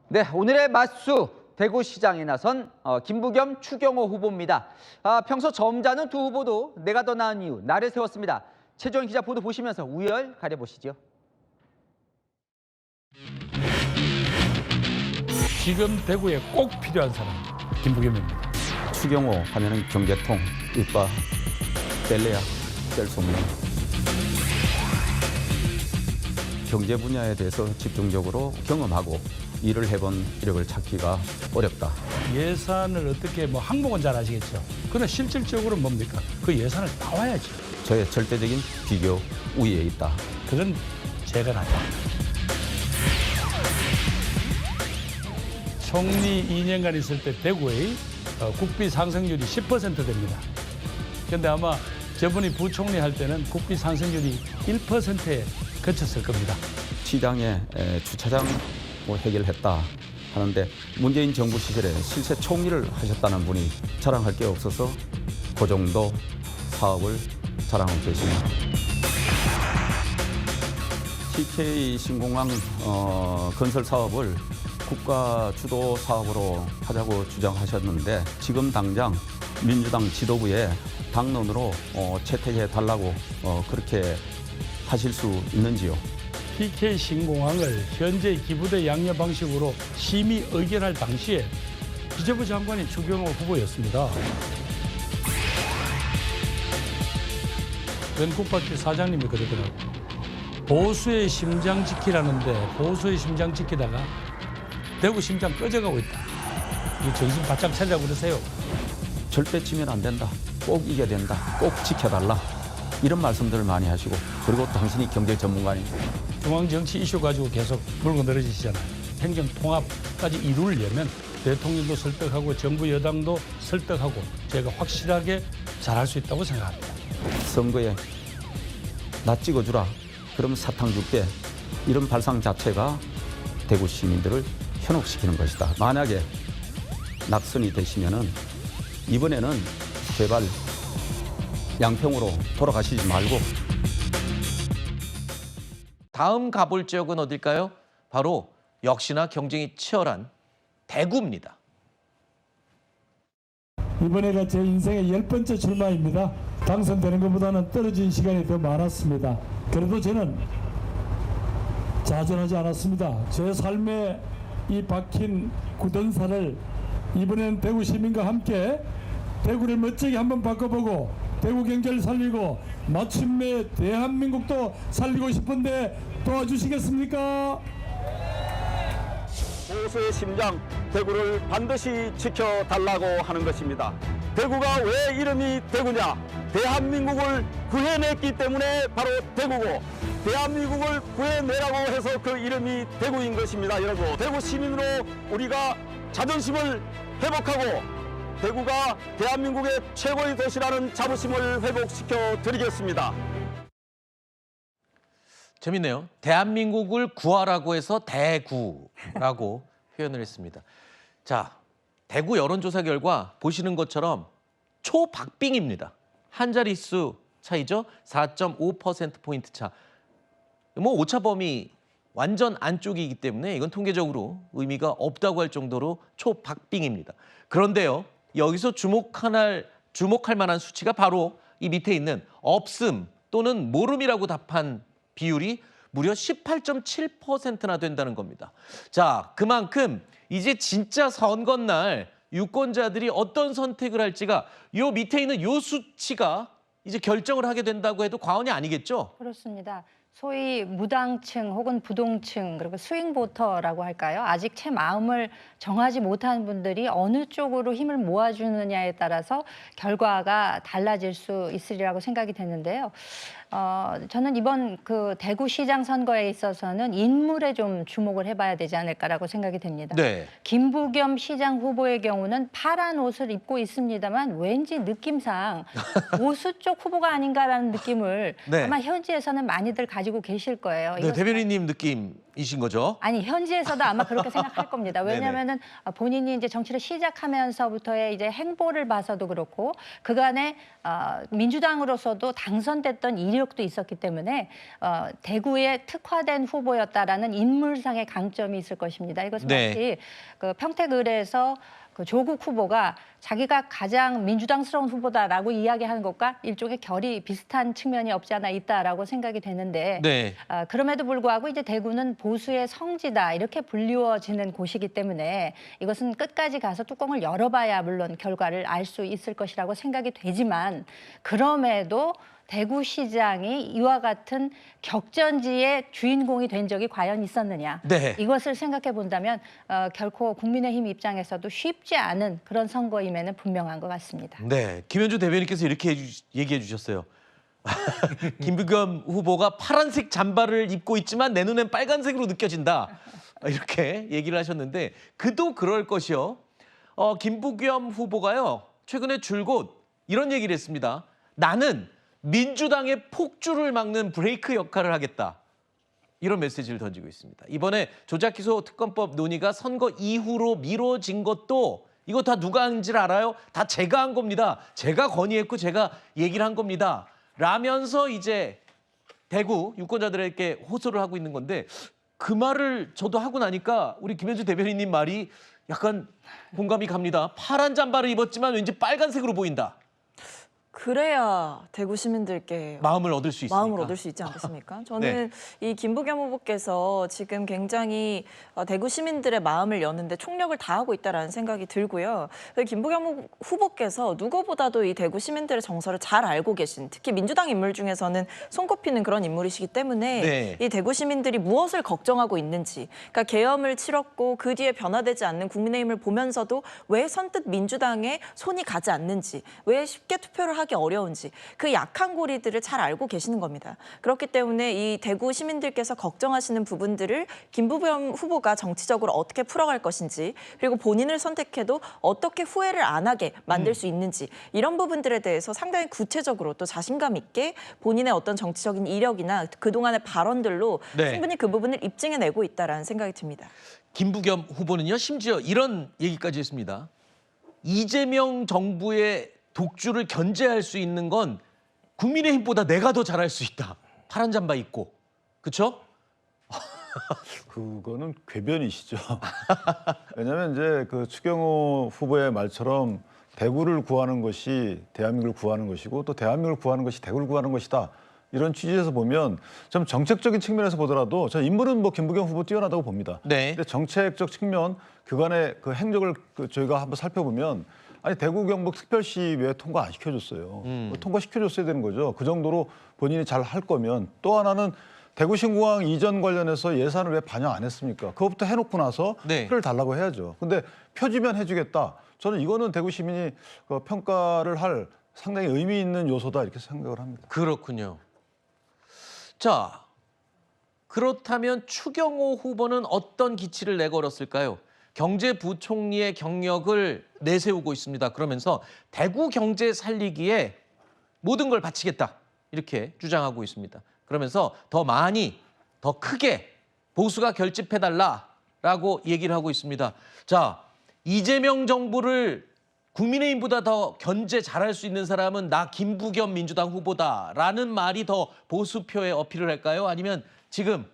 네, 오늘의 맞수 대구시장에 나선 김부겸, 추경호 후보입니다. 평소 점잖은 두 후보도 내가 더 나은 이유, 나를 세웠습니다. 최종 기자 보도 보시면서 우열 가려보시죠. 지금 대구에 꼭 필요한 사람, 김부겸입니다. 추경호 하면은 경제통, 이과 뗄래야 뗄 수 없는 경제 분야에 대해서 집중적으로 경험하고 일을 해본 이력을 찾기가 어렵다. 예산을 어떻게 항목은 잘 아시겠죠. 그러나 실질적으로 뭡니까? 그 예산을 나와야지. 저의 절대적인 비교 우위에 있다. 그건 제가 낫다. 총리 2년간 있을 때 대구의 국비 상승률이 10% 됩니다. 그런데 아마 저분이 부총리 할 때는 국비 상승률이 1%에 그쳤을 겁니다. 시장에 주차장 해결했다 하는데 문재인 정부 시절에 실세 총리를 하셨다는 분이 자랑할 게 없어서 그 정도 사업을 자랑하고 계십니다. TK 신공항 건설 사업을 국가 주도 사업으로 하자고 주장하셨는데 지금 당장 민주당 지도부에 당론으로 채택해 달라고 그렇게 하실 수 있는지요? TK 신공항을 현재 기부대 양녀 방식으로 심의 의결할 당시에 기재부 장관이 추경호 후보였습니다. 웬 국밥집 사장님이 그러더라고요. 보수의 심장 지키라는데 보수의 심장 지키다가 대구 심장 꺼져가고 있다. 이 정신 바짝 차리라고 그러세요. 절대 지면 안 된다. 꼭 이겨야 된다. 꼭 지켜달라. 이런 말씀들을 많이 하시고 그리고 당신이 경제 전문가입니다. 중앙정치 이슈 가지고 계속 물고 늘어지시잖아요. 행정통합까지 이루려면 대통령도 설득하고 정부 여당도 설득하고 제가 확실하게 잘할 수 있다고 생각합니다. 선거에 나 찍어주라. 그럼 사탕 줄게. 이런 발상 자체가 대구 시민들을 현혹시키는 것이다. 만약에 낙선이 되시면은 이번에는 제발 양평으로 돌아가시지 말고 다음 가볼 지역은 어딜까요? 바로 역시나 경쟁이 치열한 대구입니다. 이번에가 제 인생의 10번째 출마입니다. 당선되는 것보다는 떨어진 시간이 더 많았습니다. 그래도 저는 좌절하지 않았습니다. 제 삶에 이 박힌 굳은 살을 이번에는 대구 시민과 함께 대구를 멋지게 한번 바꿔보고 대구 경제를 살리고 마침내 대한민국도 살리고 싶은데 도와주시겠습니까? 보수의 심장 대구를 반드시 지켜달라고 하는 것입니다. 대구가 왜 이름이 대구냐? 대한민국을 구해냈기 때문에 바로 대구고 대한민국을 구해내라고 해서 그 이름이 대구인 것입니다. 여러분, 대구 시민으로 우리가 자존심을 회복하고 대구가 대한민국의 최고의 도시라는 자부심을 회복시켜 드리겠습니다. 재밌네요. 대한민국을 구하라고 해서 대구라고 표현을 했습니다. 자, 대구 여론조사 결과 보시는 것처럼 초박빙입니다. 한 자릿수 차이죠. 4.5%포인트 차. 오차 범위 완전 안쪽이기 때문에 이건 통계적으로 의미가 없다고 할 정도로 초박빙입니다. 그런데요, 여기서 주목할 만한 수치가 바로 이 밑에 있는 없음 또는 모름이라고 답한 비율이 무려 18.7%나 된다는 겁니다. 자, 그만큼 이제 진짜 선거날 유권자들이 어떤 선택을 할지가 요 밑에 있는 요 수치가 이제 결정을 하게 된다고 해도 과언이 아니겠죠? 그렇습니다. 소위 무당층 혹은 부동층 그리고 스윙보터라고 할까요? 아직 채 마음을 정하지 못한 분들이 어느 쪽으로 힘을 모아주느냐에 따라서 결과가 달라질 수 있으리라고 생각이 되는데요. 저는 이번 그 대구시장 선거에 있어서는 인물에 좀 주목을 해봐야 되지 않을까라고 생각이 됩니다. 네. 김부겸 시장 후보의 경우는 파란 옷을 입고 있습니다만 왠지 느낌상 보수 쪽 후보가 아닌가라는 느낌을 네. 아마 현지에서는 많이들 가지고 계실 거예요. 네, 대변인님 느낌 이신 거죠? 아니 현지에서도 아마 그렇게 생각할 겁니다. 네네. 왜냐하면은 본인이 이제 정치를 시작하면서부터의 이제 행보를 봐서도 그렇고 그간에 민주당으로서도 당선됐던 이력도 있었기 때문에 대구에 특화된 후보였다라는 인물상의 강점이 있을 것입니다. 이것은 네. 마치 그 평택을에서 그 조국 후보가 자기가 가장 민주당스러운 후보다라고 이야기하는 것과 일종의 결이 비슷한 측면이 없지 않아 있다라고 생각이 되는데 네. 그럼에도 불구하고 이제 대구는 보수의 성지다 이렇게 불리워지는 곳이기 때문에 이것은 끝까지 가서 뚜껑을 열어봐야 물론 결과를 알 수 있을 것이라고 생각이 되지만 그럼에도 대구시장이 이와 같은 격전지의 주인공이 된 적이 과연 있었느냐. 네. 이것을 생각해 본다면 결코 국민의힘 입장에서도 쉽지 않은 그런 선거임에는 분명한 것 같습니다. 네. 김현주 대변인께서 이렇게 얘기해 주셨어요. 김부겸 후보가 파란색 잠바를 입고 있지만 내 눈엔 빨간색으로 느껴진다. 이렇게 얘기를 하셨는데 그도 그럴 것이요. 김부겸 후보가요. 최근에 줄곧 이런 얘기를 했습니다. 나는 민주당의 폭주를 막는 브레이크 역할을 하겠다. 이런 메시지를 던지고 있습니다. 이번에 조작기소 특검법 논의가 선거 이후로 미뤄진 것도 이거 다 누가 한지를 알아요? 다 제가 한 겁니다. 제가 건의했고 제가 얘기를 한 겁니다. 라면서 이제 대구 유권자들에게 호소를 하고 있는 건데 그 말을 저도 하고 나니까 우리 김현주 대변인님 말이 약간 공감이 갑니다. 파란 잠바를 입었지만 왠지 빨간색으로 보인다. 그래야 대구 시민들께 마음을 얻을 수 있으니까. 마음을 얻을 수 있지 않겠습니까? 저는 이 김부겸 후보께서 지금 굉장히 대구 시민들의 마음을 여는데 총력을 다하고 있다라는 생각이 들고요. 김부겸 후보께서 누구보다도 이 대구 시민들의 정서를 잘 알고 계신, 특히 민주당 인물 중에서는 손꼽히는 그런 인물이시기 때문에 네. 이 대구 시민들이 무엇을 걱정하고 있는지, 그러니까 계엄을 치렀고 그 뒤에 변화되지 않는 국민의힘을 보면서도 왜 선뜻 민주당에 손이 가지 않는지, 왜 쉽게 투표를 하기 어려운지 그 약한 고리들을 잘 알고 계시는 겁니다. 그렇기 때문에 이 대구 시민들께서 걱정하시는 부분들을 김부겸 후보가 정치적으로 어떻게 풀어갈 것인지 그리고 본인을 선택해도 어떻게 후회를 안 하게 만들 수 있는지 이런 부분들에 대해서 상당히 구체적으로 또 자신감 있게 본인의 어떤 정치적인 이력이나 그동안의 발언들로 네. 충분히 그 부분을 입증해내고 있다는 생각이 듭니다. 김부겸 후보는요. 심지어 이런 얘기까지 했습니다. 이재명 정부의 독주를 견제할 수 있는 건 국민의힘보다 내가 더 잘할 수 있다. 파란 잠바 입고. 그렇죠? 그거는 궤변이시죠. 왜냐하면 이제 그 추경호 후보의 말처럼 대구를 구하는 것이 대한민국을 구하는 것이고 또 대한민국을 구하는 것이 대구를 구하는 것이다. 이런 취지에서 보면 좀 정책적인 측면에서 보더라도 저 인물은 뭐 김부겸 후보 뛰어나다고 봅니다. 네. 근데 정책적 측면 그간의 그 행적을 저희가 한번 살펴보면 아니 대구 경북 특별시 왜 통과 안 시켜줬어요? 통과시켜줬어야 되는 거죠. 그 정도로 본인이 잘 할 거면 또 하나는 대구 신공항 이전 관련해서 예산을 왜 반영 안 했습니까? 그것부터 해놓고 나서 네. 표를 달라고 해야죠. 근데 표지면 해주겠다. 저는 이거는 대구 시민이 그 평가를 할 상당히 의미 있는 요소다 이렇게 생각을 합니다. 그렇군요. 자, 그렇다면 추경호 후보는 어떤 기치를 내걸었을까요? 경제부총리의 경력을 내세우고 있습니다. 그러면서 대구 경제 살리기에 모든 걸 바치겠다 이렇게 주장하고 있습니다. 그러면서 더 많이, 더 크게 보수가 결집해달라라고 얘기를 하고 있습니다. 자, 이재명 정부를 국민의힘보다 더 견제 잘할 수 있는 사람은 나 김부겸 민주당 후보다라는 말이 더 보수표에 어필을 할까요? 아니면 지금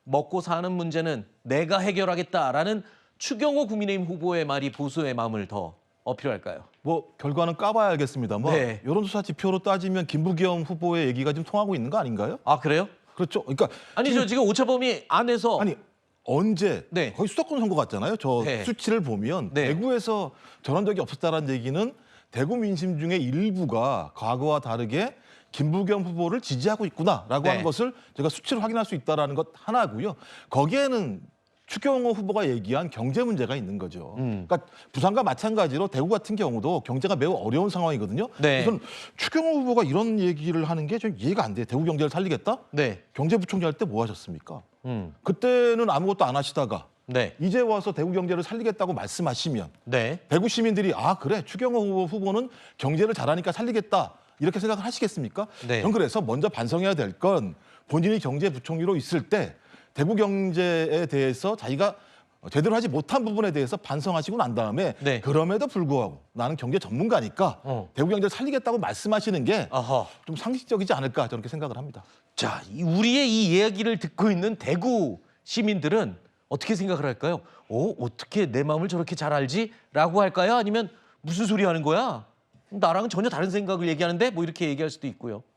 먹고 사는 문제는 내가 해결하겠다라는 추경호 국민의힘 후보의 말이 보수의 마음을 더 어필할까요? 뭐 결과는 까봐야 알겠습니다만 네. 여론조사 지표로 따지면 김부겸 후보의 얘기가 지금 통하고 있는 거 아닌가요? 아, 그래요? 그렇죠. 그러니까 아니죠. 지금 오차범위 안에서 아니 언제 네. 거의 수도권 선거 같잖아요. 저 네. 수치를 보면 네. 대구에서 저런 적이 없었다는 얘기는 대구 민심 중에 일부가 과거와 다르게 김부겸 후보를 지지하고 있구나라고 네. 하는 것을 제가 수치를 확인할 수 있다는 것 하나고요. 거기에는 추경호 후보가 얘기한 경제 문제가 있는 거죠. 그러니까 부산과 마찬가지로 대구 같은 경우도 경제가 매우 어려운 상황이거든요. 네. 우선 추경호 후보가 이런 얘기를 하는 게 좀 이해가 안 돼요. 대구 경제를 살리겠다? 네. 경제부총리 할 때 뭐 하셨습니까? 음. 그때는 아무것도 안 하시다가 네. 이제 와서 대구 경제를 살리겠다고 말씀하시면 네. 대구 시민들이 아 그래 추경호 후보는 경제를 잘하니까 살리겠다 이렇게 생각을 하시겠습니까? 네. 전 그래서 먼저 반성해야 될 건 본인이 경제부총리로 있을 때 대구 경제에 대해서 자기가 제대로 하지 못한 부분에 대해서 반성하시고 난 다음에 네. 그럼에도 불구하고 나는 경제 전문가니까 대구 경제를 살리겠다고 말씀하시는 게 아하. 좀 상식적이지 않을까 저는 그렇게 생각을 합니다. 자, 우리의 이 이야기를 듣고 있는 대구 시민들은 어떻게 생각을 할까요? 어떻게 내 마음을 저렇게 잘 알지? 라고 할까요? 아니면 무슨 소리 하는 거야? 나랑은 전혀 다른 생각을 얘기하는데 뭐 이렇게 얘기할 수도 있고요.